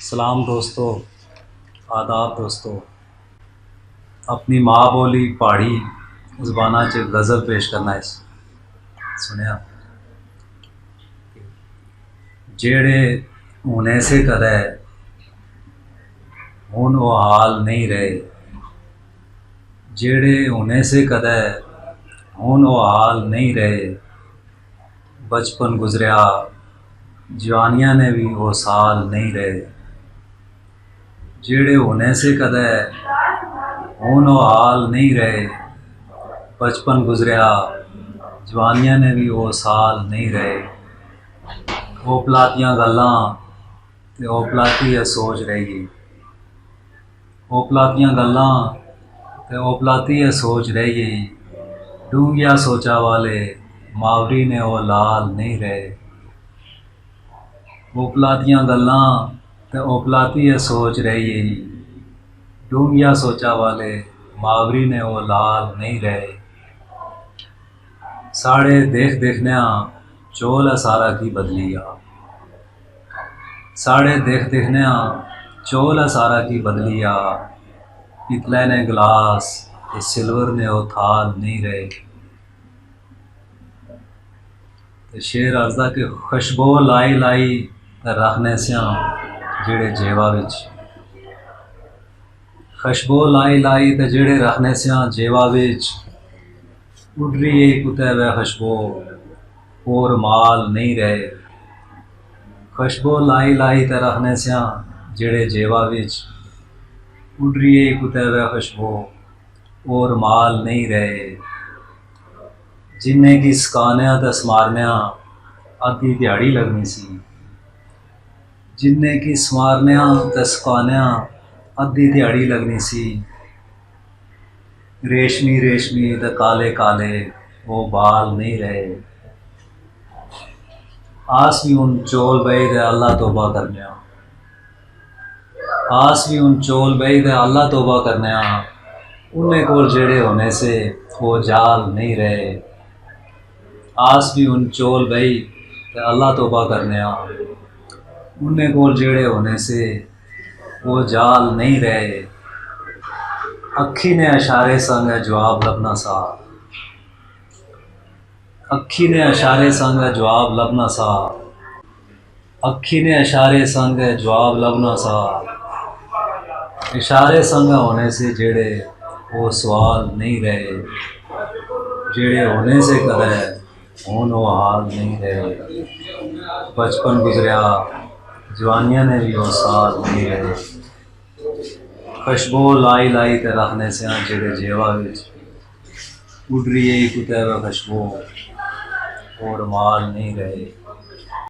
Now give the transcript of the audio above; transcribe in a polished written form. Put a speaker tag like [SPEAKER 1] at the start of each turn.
[SPEAKER 1] सलाम दोस्तों, आदाब दोस्तों। अपनी माँ बोली पहाड़ी ज़बाना च गज़ल पेश करना है। सुनिया जेड़े होने से कदै हुन वो हाल नहीं रहे। जेड़े होने से कदै हुन वो हाल नहीं रहे। बचपन गुजरिया जवानियां ने भी वो साल नहीं रहे। जेड़े होने से कदै हुन वो हाल नहीं रहे। बचपन गुजरिया जवानियां ने भी वो साल नहीं रहे। ओपलातियां गल्लां ते ओपलाती है सोच रह गई। ओपलातियां गल्लां ते ओपलाती है सोच रह गई। डूंगिया सोचा वाले मावरी ने वो लाल नहीं रहे। ओपलातियां गल्लां ते ओपलाती है सोच रह गई। डूंगिया सोचा वाले मावरी ने वो लाल नहीं रहे। साढ़े देख देखनिया चोल है सारा की बदलिया। साढ़े देख देखनिया चोल है सारा की बदलिया। पितले ने गिलास ते सिल्वर ने वो थाल नहीं रहे। ते शेर अर्ज़दा कि खुशबो लाई लाई ते रखने सियां जेड़े जेवा विच। खुशबो लाई लाई ते जेड़े रखने सियां जेवा विच। उडरी कुतै वह खुशबो और माल नहीं रहे। खुशबो लाई लाई ते रखने सियां जेड़े जेवा विच। उडरी कुतै वह खुशबो और माल नहीं रहे। जिन्ने की सकानिया ते समारनिया आधी दिहाड़ी लगनी सी। जिन्ने की समारनिया ते सकानिया आधी दिहाड़ी लगनी सी। रेशमी रेशमी ते काले काले वो बाल नहीं रहे। आस भी उन चोल बई दे अल्लाह तौबा करने। आस भी उन चोल बई दे अल्लाह तौबा करने। उन्हें कोल जेड़े होने से वो जाल नहीं रहे। आस भी उन चोल बई ते अल्लाह तौबा करने। उन्हें कोल जेड़े होने से वो जाल नहीं रहे। अखी ने इशारे संग जवाब लभना सा। अखी ने इशारे संग जवाब लभना सा। अखी ने इशारे संग जवाब लभना सा। इशारे संग होने से जेड़े वो सवाल नहीं रहे। जेड़े होने से कदै हुन वो हाल नहीं रहे। बचपन गुजरिया जवानियां ने भी वो साल नहीं रहे। खुशबो लाई लाई ते रखने से जेड़े जेवा विच। उडरी कुतै वह खुशबो और माल नहीं रहे।